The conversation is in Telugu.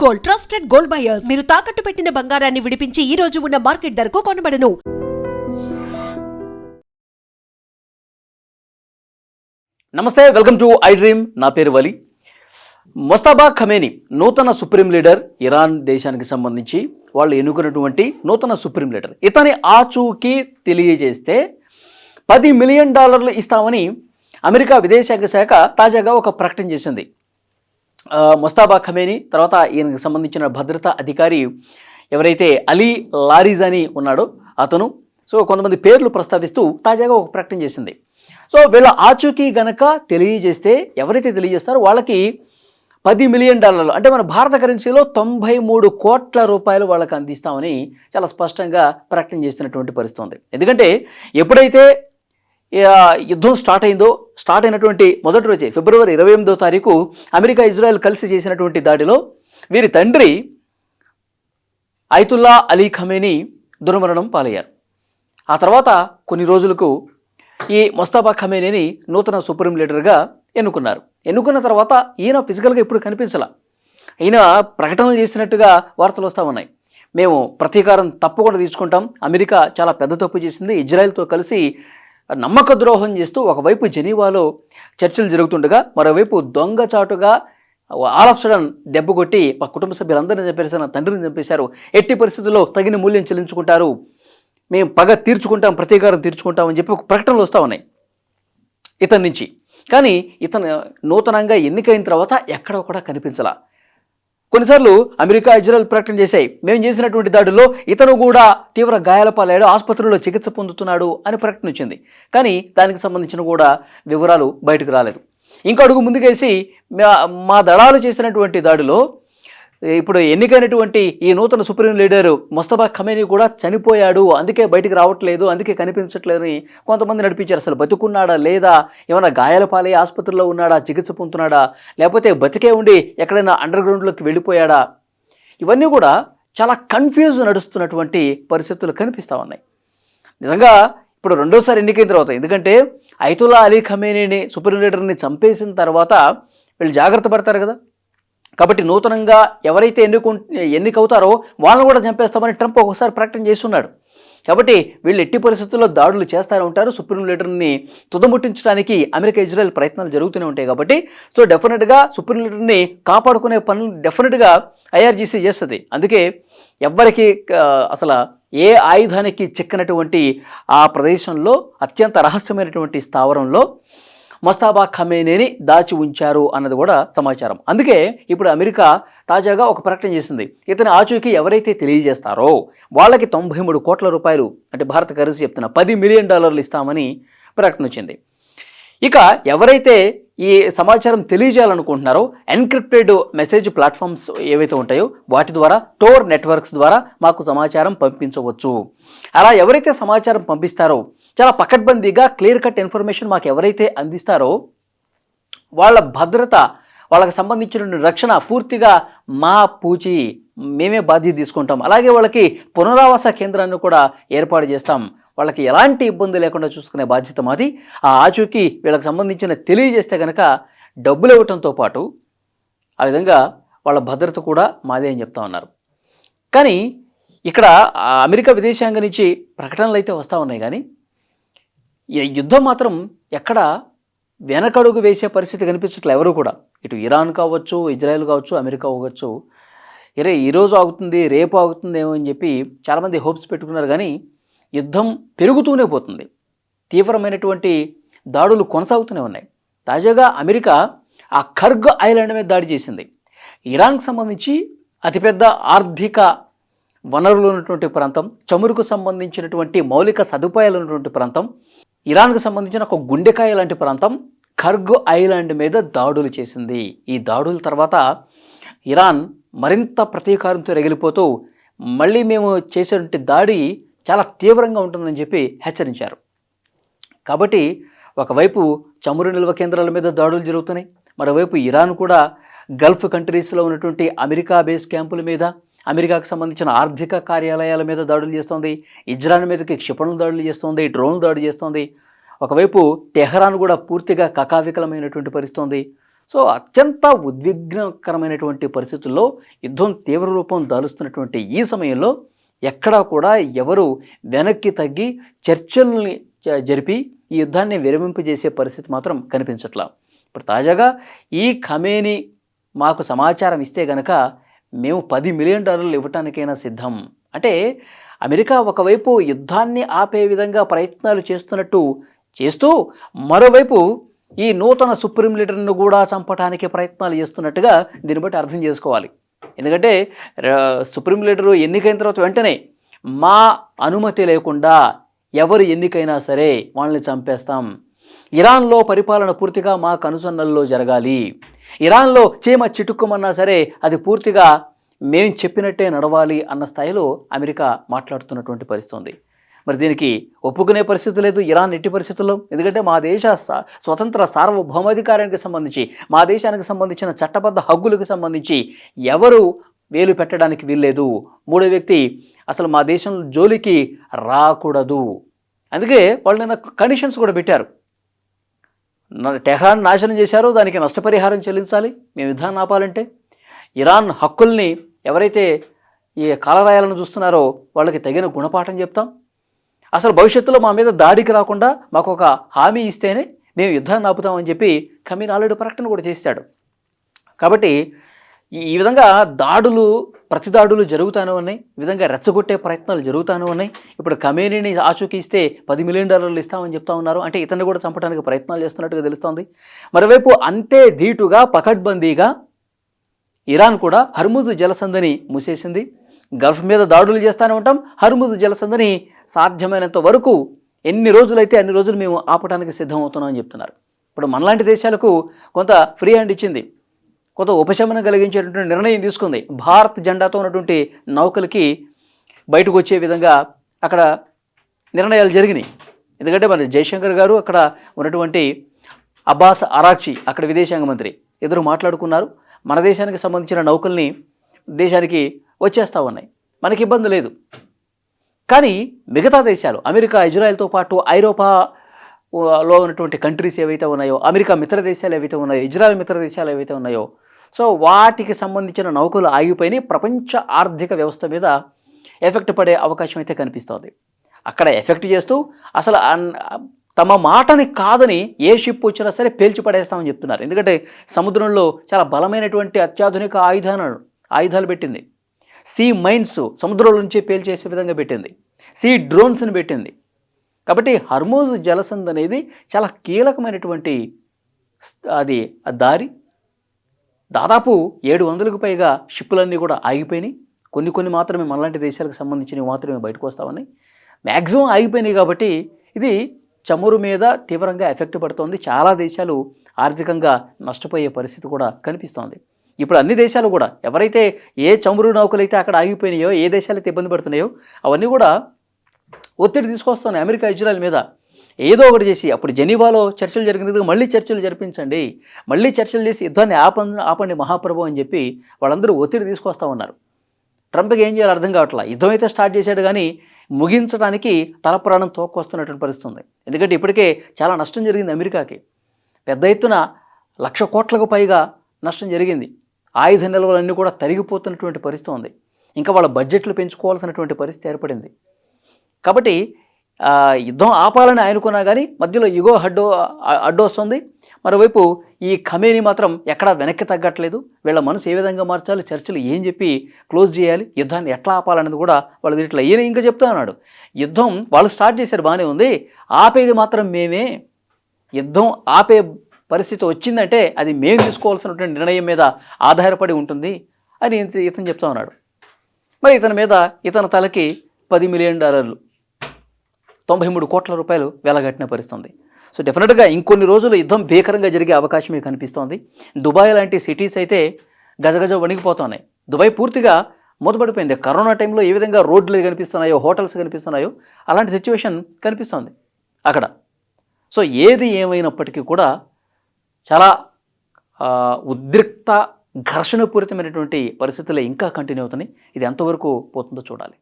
Gold, trusted gold buyers. మీరు తాకట్టు పెట్టిన బంగారాన్ని విడిపించి ఈ రోజు ఉన్న మార్కెట్ ధరకు కొనబడను. నమస్తే, వెల్కమ్ టు ఐ డ్రీమ్. నా పేరు వలి. ముస్తఫా ఖమేనీ నూతన సుప్రీం లీడర్, ఇరాన్ దేశానికి సంబంధించి వాళ్ళు ఎన్నుకున్నటువంటి నూతన సుప్రీం లీడర్. ఇతని ఆచూకీ తెలియజేస్తే $10 మిలియన్ ఇస్తామని అమెరికా విదేశాంగ శాఖ తాజాగా ఒక ప్రకటన చేసింది. ముస్తఫా ఖమేనీ తర్వాత ఈయనకు సంబంధించిన భద్రతా అధికారి ఎవరైతే అలీ లారిజానీ ఉన్నాడో అతను, సో కొంతమంది పేర్లు ప్రస్తావిస్తూ తాజాగా ఒక ప్రకటన చేసింది. సో వీళ్ళ ఆచూకీ గనక తెలియజేస్తే, ఎవరైతే తెలియజేస్తారో వాళ్ళకి $10 మిలియన్, అంటే మన భారత కరెన్సీలో 93 కోట్ల రూపాయలు వాళ్ళకి అందిస్తామని చాలా స్పష్టంగా ప్రకటన చేస్తున్నటువంటి పరిస్థితి ఉంది. ఎందుకంటే ఎప్పుడైతే యుద్ధం స్టార్ట్ అయినటువంటి మొదటి రోజే ఫిబ్రవరి 28వ తారీఖు అమెరికా ఇజ్రాయెల్ కలిసి చేసినటువంటి దాడిలో వీరి తండ్రి అయతుల్లా అలీ ఖమేనీ దుర్మరణం పాలయ్యారు. ఆ తర్వాత కొన్ని రోజులకు ఈ ముస్తఫా ఖమేనీని నూతన సుప్రీం లీడర్గా ఎన్నుకున్న తర్వాత ఈయన ఫిజికల్గా ఇప్పుడు కనిపించాల. ఈయన ప్రకటనలు చేసినట్టుగా వార్తలు వస్తూ ఉన్నాయి. మేము ప్రతీకారం తప్పకుండా తీసుకుంటాం, అమెరికా చాలా పెద్ద తప్పు చేసింది, ఇజ్రాయెల్తో కలిసి నమ్మక ద్రోహం చేస్తూ ఒకవైపు జెనీవాలో చర్చలు జరుగుతుండగా మరోవైపు దొంగచాటుగా ఆల్ ఆఫ్ సడన్ దెబ్బ కొట్టి మా కుటుంబ సభ్యులందరినీ చంపేశారు, నా తండ్రిని చంపేశారు, ఎట్టి పరిస్థితుల్లో తగిన మూల్యం చెల్లించుకుంటారు, మేము పగ తీర్చుకుంటాం, ప్రతీకారం తీర్చుకుంటాం అని చెప్పి ఒక ప్రకటనలు వస్తూ ఉన్నాయి ఇతని నుంచి. కానీ ఇతను నూతనంగా ఎన్నికైన తర్వాత ఎక్కడ కూడా కనిపించాల. కొన్నిసార్లు అమెరికా ఇజ్రాయెల్ ప్రకటన చేశాయి, మేము చేసినటువంటి దాడిలో ఇతను కూడా తీవ్ర గాయాల పాలయ్యాడు, ఆసుపత్రిలో చికిత్స పొందుతున్నాడు అని ప్రకటన వచ్చింది. కానీ దానికి సంబంధించిన కూడా వివరాలు బయటకు రాలేదు. ఇంకో అడుగు ముందుకేసి మా దళాలు చేసినటువంటి దాడిలో ఇప్పుడు ఎన్నికైనటువంటి ఈ నూతన సుప్రీం లీడరు ముస్తఫా ఖమేనీ కూడా చనిపోయాడు, అందుకే బయటికి రావట్లేదు, అందుకే కనిపించట్లేదని కొంతమంది నడిపించారు. అసలు బతుకున్నాడా లేదా, ఏమైనా గాయాల పాలై ఆసుపత్రిలో ఉన్నాడా, చికిత్స పొందుతున్నాడా, లేకపోతే బతికే ఉండి ఎక్కడైనా అండర్ గ్రౌండ్లోకి వెళ్ళిపోయాడా, ఇవన్నీ కూడా చాలా కన్ఫ్యూజ్ నడుస్తున్నటువంటి పరిస్థితులు కనిపిస్తూ ఉన్నాయి. నిజంగా ఇప్పుడు రెండోసారి ఎన్నికైన తర్వాత, ఎందుకంటే అయతుల్లా అలీ ఖమేనీని సుప్రీం లీడర్ని చంపేసిన తర్వాత వీళ్ళు జాగ్రత్త పడతారు కదా, కాబట్టి నూతనంగా ఎవరైతే ఎన్నికవుతారో వాళ్ళని కూడా చంపేస్తామని ట్రంప్ ఒకసారి ప్రకటన చేస్తున్నాడు. కాబట్టి వీళ్ళు ఎట్టి పరిస్థితుల్లో దాడులు చేస్తూనే ఉంటారు, సుప్రీం లీడర్ని తుదముట్టించడానికి అమెరికా ఇజ్రాయెల్ ప్రయత్నాలు జరుగుతూనే ఉంటాయి. కాబట్టి సో డెఫినెట్గా సుప్రీం లీడర్ని కాపాడుకునే పనులు డెఫినెట్గా ఐఆర్జీసీ చేస్తుంది. అందుకే ఎవ్వరికి అసలు ఏ ఆయుధానికి చిక్కనటువంటి ఆ ప్రదేశంలో అత్యంత రహస్యమైనటువంటి స్థావరంలో ముస్తఫా ఖమేనీని దాచి ఉంచారు అన్నది కూడా సమాచారం. అందుకే ఇప్పుడు అమెరికా తాజాగా ఒక ప్రకటన చేసింది, ఇతని ఆచూకీ ఎవరైతే తెలియజేస్తారో వాళ్ళకి 93 కోట్ల రూపాయలు, అంటే భారత కరెన్సీ చెప్తున్నా $10 మిలియన్ ఇస్తామని ప్రకటన వచ్చింది. ఇక ఎవరైతే ఈ సమాచారం తెలియజేయాలనుకుంటున్నారో ఎన్క్రిప్టెడ్ మెసేజ్ ప్లాట్ఫామ్స్ ఏవైతే ఉంటాయో వాటి ద్వారా, టోర్ నెట్వర్క్స్ ద్వారా మాకు సమాచారం పంపించవచ్చు. అలా ఎవరైతే సమాచారం పంపిస్తారో చాలా పకడ్బందీగా క్లియర్ కట్ ఇన్ఫర్మేషన్ మాకు ఎవరైతే అందిస్తారో వాళ్ళ భద్రత, వాళ్ళకి సంబంధించిన రక్షణ పూర్తిగా మా పూచి మేమే బాధ్యత తీసుకుంటాం. అలాగే వాళ్ళకి పునరావాస కేంద్రాన్ని కూడా ఏర్పాటు చేస్తాం, వాళ్ళకి ఎలాంటి ఇబ్బంది లేకుండా చూసుకునే బాధ్యత మాది. ఆ ఆచూకీ వీళ్ళకి సంబంధించిన తెలియజేస్తే కనుక డబ్బులు ఇవ్వటంతో పాటు ఆ విధంగా వాళ్ళ భద్రత కూడా మాదే అని చెప్తా ఉన్నారు. కానీ ఇక్కడ అమెరికా విదేశాంగ నుంచి ప్రకటనలు అయితే వస్తూ ఉన్నాయి, కానీ ఈ యుద్ధం మాత్రం ఎక్కడ వెనకడుగు వేసే పరిస్థితి కనిపించట్లే ఎవరు కూడా. ఇటు ఇరాన్ కావచ్చు, ఇజ్రాయెల్ కావచ్చు, అమెరికా కావచ్చు, ఈరోజు ఆగుతుంది, రేపు ఆగుతుందేమో అని చెప్పి చాలామంది హోప్స్ పెట్టుకున్నారు. కానీ యుద్ధం పెరుగుతూనే పోతుంది, తీవ్రమైనటువంటి దాడులు కొనసాగుతూనే ఉన్నాయి. తాజాగా అమెరికా ఆ ఖర్గ్ ఐలాండ్ మీద దాడి చేసింది. ఇరాన్కి సంబంధించి అతిపెద్ద ఆర్థిక వనరులు ఉన్నటువంటి ప్రాంతం, చమురుకు సంబంధించినటువంటి మౌలిక సదుపాయాలు ఉన్నటువంటి ప్రాంతం, ఇరాన్కు సంబంధించిన ఒక గుండెకాయ లాంటి ప్రాంతం ఖర్గ్ ఐలాండ్ మీద దాడులు చేసింది. ఈ దాడుల తర్వాత ఇరాన్ మరింత ప్రతీకారంతో రగిలిపోతూ మళ్ళీ మేము చేసేటువంటి దాడి చాలా తీవ్రంగా ఉంటుందని చెప్పి హెచ్చరించారు. కాబట్టి ఒకవైపు చమురు నిల్వ కేంద్రాల మీద దాడులు జరుగుతున్నాయి, మరోవైపు ఇరాన్ కూడా గల్ఫ్ కంట్రీస్లో ఉన్నటువంటి అమెరికా బేస్ క్యాంపుల మీద, అమెరికాకు సంబంధించిన ఆర్థిక కార్యాలయాల మీద దాడులు చేస్తోంది, ఇజ్రాయెల్ మీదకి క్షిపణుల దాడులు చేస్తోంది, డ్రోన్ దాడి చేస్తోంది. ఒకవైపు టెహరాన్ కూడా పూర్తిగా కకావికలమైనటువంటి పరిస్థితి ఉంది. సో అత్యంత ఉద్విగ్నకరమైనటువంటి పరిస్థితుల్లో యుద్ధం తీవ్ర రూపం దాలుస్తున్నటువంటి ఈ సమయంలో ఎక్కడా కూడా ఎవరు వెనక్కి తగ్గి చర్చల్ని జరిపి ఈ యుద్ధాన్ని విరమింపజేసే పరిస్థితి మాత్రం కనిపించట్లా. ఇప్పుడు తాజాగా ఈ ఖమేనీ మాకు సమాచారం ఇస్తే గనక మేము $10 మిలియన్ ఇవ్వటానికైనా సిద్ధం. అంటే అమెరికా ఒకవైపు యుద్ధాన్ని ఆపే విధంగా ప్రయత్నాలు చేస్తున్నట్టు చేస్తూ మరోవైపు ఈ నూతన సుప్రీం లీడర్ను కూడా చంపడానికి ప్రయత్నాలు చేస్తున్నట్టుగా దీన్ని బట్టి అర్థం చేసుకోవాలి. ఎందుకంటే సుప్రీం లీడరు ఎన్నికైన తర్వాత వెంటనే మా అనుమతి లేకుండా ఎవరు ఎన్నికైనా సరే వాళ్ళని చంపేస్తాం, ఇరాన్లో పరిపాలన పూర్తిగా మా కనుసన్నల్లో జరగాలి, ఇరాన్లో చీమ చిటుక్కుమన్నా సరే అది పూర్తిగా మేము చెప్పినట్టే నడవాలి అన్న స్థాయిలో అమెరికా మాట్లాడుతున్నటువంటి పరిస్థితి ఉంది. మరి దీనికి ఒప్పుకునే పరిస్థితి లేదు ఇరాన్ ఎట్టి పరిస్థితుల్లో. ఎందుకంటే మా దేశ స్వతంత్ర సార్వభౌమాధికారానికి సంబంధించి, మా దేశానికి సంబంధించిన చట్టబద్ధ హక్కులకు సంబంధించి ఎవరు వేలు పెట్టడానికి వీల్లేదు, మూడో వ్యక్తి అసలు మా దేశం జోలికి రాకూడదు. అందుకే వాళ్ళు నిన్న కండిషన్స్ కూడా పెట్టారు. టెహ్రాన్ నాశనం చేశారో దానికి నష్టపరిహారం చెల్లించాలి మేము యుద్ధాన్ని ఆపాలంటే, ఇరాన్ హక్కుల్ని ఎవరైతే ఈ కాలరాయాలను చూస్తున్నారో వాళ్ళకి తగిన గుణపాఠం చెప్తాం, అసలు భవిష్యత్తులో మా మీద దాడికి రాకుండా మాకు ఒక హామీ ఇస్తేనే మేము యుద్ధాన్ని ఆపుతామని చెప్పి ఖమేనీ ఆల్రెడీ ప్రకటన కూడా చేశాడు. కాబట్టి ఈ విధంగా దాడులు ప్రతిదాడులు జరుగుతూనే ఉన్నాయి, ఈ విధంగా రెచ్చగొట్టే ప్రయత్నాలు జరుగుతూనే ఉన్నాయి. ఇప్పుడు ఖమేనీని ఆచూకీ ఇస్తే $10 మిలియన్ ఇస్తామని చెప్తా ఉన్నారు. అంటే ఇతన్ని కూడా చంపడానికి ప్రయత్నాలు చేస్తున్నట్టుగా తెలుస్తోంది. మరోవైపు అంతే ధీటుగా పకడ్బందీగా ఇరాన్ కూడా హర్ముజ్ జలసంధిని మూసేసింది. గల్ఫ్ మీద దాడులు చేస్తూనే ఉంటాం, హర్ముజ్ జలసంధిని సాధ్యమైనంత వరకు ఎన్ని రోజులైతే అన్ని రోజులు మేము ఆపడానికి సిద్ధమవుతున్నాం అని చెప్తున్నారు. ఇప్పుడు మనలాంటి దేశాలకు కొంత ఫ్రీ హ్యాండ్ ఇచ్చింది, కొంత ఉపశమనం కలిగించేటువంటి నిర్ణయం తీసుకుంది. భారత్ జెండాతో ఉన్నటువంటి నౌకలకి బయటకు వచ్చే విధంగా అక్కడ నిర్ణయాలు జరిగినాయి. ఎందుకంటే మన జయశంకర్ గారు అక్కడ ఉన్నటువంటి అబ్బాస్ అరాక్చి అక్కడ విదేశాంగ మంత్రి ఎదురు మాట్లాడుకున్నారు. మన దేశానికి సంబంధించిన నౌకల్ని దేశానికి వచ్చేస్తూ ఉన్నాయి, మనకి ఇబ్బంది లేదు. కానీ మిగతా దేశాలు అమెరికా, ఇజ్రాయెల్తో పాటు ఐరోపాలో ఉన్నటువంటి కంట్రీస్ ఏవైతే ఉన్నాయో, అమెరికా మిత్ర దేశాలు ఏవైతే ఉన్నాయో, ఇజ్రాయెల్ మిత్ర దేశాలు ఏవైతే ఉన్నాయో, సో వాటికి సంబంధించిన నౌకలు ఆగిపోయినాయి. ప్రపంచ ఆర్థిక వ్యవస్థ మీద ఎఫెక్ట్ పడే అవకాశం అయితే కనిపిస్తోంది. అక్కడ ఎఫెక్ట్ చేస్తూ అసలు తమ మాటని కాదని ఏ షిప్ వచ్చినా సరే పేల్చి పడేస్తామని చెప్తున్నారు. ఎందుకంటే సముద్రంలో చాలా బలమైనటువంటి అత్యాధునిక ఆయుధాలు పెట్టింది, సీ మైన్స్ సముద్రంలో నుంచే పేల్చేసే విధంగా పెట్టింది, సీ డ్రోన్స్ని పెట్టింది. కాబట్టి హర్ముజ్ జలసంధి అనేది చాలా కీలకమైనటువంటి అది దారి. దాదాపు 700కు పైగా షిప్పులన్నీ కూడా ఆగిపోయినాయి. కొన్ని మాత్రమే మనలాంటి దేశాలకు సంబంధించినవి మాత్రమే బయటకు వస్తూ ఉన్నాయి. మ్యాక్సిమం ఆగిపోయినాయి. కాబట్టి ఇది చమురు మీద తీవ్రంగా ఎఫెక్ట్ పడుతోంది. చాలా దేశాలు ఆర్థికంగా నష్టపోయే పరిస్థితి కూడా కనిపిస్తోంది. ఇప్పుడు అన్ని దేశాలు కూడా ఎవరైతే ఏ చమురు నౌకలు అయితే అక్కడ ఆగిపోయినాయో, ఏ దేశాలు అయితే ఇబ్బంది పడుతున్నాయో అవన్నీ కూడా ఒత్తిడి తీసుకొస్తున్నాయి అమెరికా, ఇజ్రాయెల్ మీద. ఏదో ఒకటి చేసి అప్పుడు జెనీవాలో చర్చలు జరిగినది మళ్ళీ చర్చలు జరిపించండి, మళ్ళీ చర్చలు చేసి యుద్ధాన్ని ఆపండి మహాప్రభు అని చెప్పి వాళ్ళందరూ ఒత్తిడి తీసుకొస్తూ ఉన్నారు. ట్రంప్కి ఏం చేయాలో అర్థం కావట్లా. యుద్ధం అయితే స్టార్ట్ చేశాడు కానీ ముగించడానికి తల ప్రాణం తోక్కొస్తున్నటువంటి పరిస్థితి ఉంది. ఎందుకంటే ఇప్పటికే చాలా నష్టం జరిగింది అమెరికాకి, పెద్ద ఎత్తున 1,00,000 కోట్లకు పైగా నష్టం జరిగింది. ఆయుధ నిల్వలన్నీ కూడా తరిగిపోతున్నటువంటి పరిస్థితి ఉంది. ఇంకా వాళ్ళ బడ్జెట్లు పెంచుకోవాల్సినటువంటి పరిస్థితి ఏర్పడింది. కాబట్టి యుద్ధం ఆపాలని ఆయనకున్నా కానీ మధ్యలో ఇగో అడ్డొస్తుంది. మరోవైపు ఈ ఖమేనీ మాత్రం ఎక్కడా వెనక్కి తగ్గట్లేదు. వీళ్ళ మనసు ఏ విధంగా మార్చాలి, చర్చలు ఏం చెప్పి క్లోజ్ చేయాలి, యుద్ధాన్ని ఎట్లా ఆపాలనేది కూడా వాళ్ళది ఇట్లా. ఈయన ఇంకా చెప్తా ఉన్నాడు, యుద్ధం వాళ్ళు స్టార్ట్ చేశారు బాగానే ఉంది, ఆపేది మాత్రం మేమే. యుద్ధం ఆపే పరిస్థితి వచ్చిందంటే అది మేము తీసుకోవాల్సినటువంటి నిర్ణయం మీద ఆధారపడి ఉంటుంది అని ఇతను చెప్తా ఉన్నాడు. మరి ఇతని తలకి $10 మిలియన్ 93 కోట్ల రూపాయలు వెలగట్టిన పరిస్థితుంది. సో డెఫినెట్గా ఇంకొన్ని రోజులు యుద్ధం భీకరంగా జరిగే అవకాశమే కనిపిస్తోంది. దుబాయ్ లాంటి సిటీస్ అయితే గజగజ వణిగిపోతున్నాయి. దుబాయ్ పూర్తిగా మూతపడిపోయింది. కరోనా టైంలో ఏ విధంగా రోడ్లు కనిపిస్తున్నాయో, హోటల్స్ కనిపిస్తున్నాయో అలాంటి సిచ్యువేషన్ కనిపిస్తోంది అక్కడ. సో ఏది ఏమైనప్పటికీ కూడా చాలా ఉద్రిక్త ఘర్షణపూరితమైనటువంటి పరిస్థితులు ఇంకా కంటిన్యూ అవుతున్నాయి. ఇది ఎంతవరకు పోతుందో చూడాలి.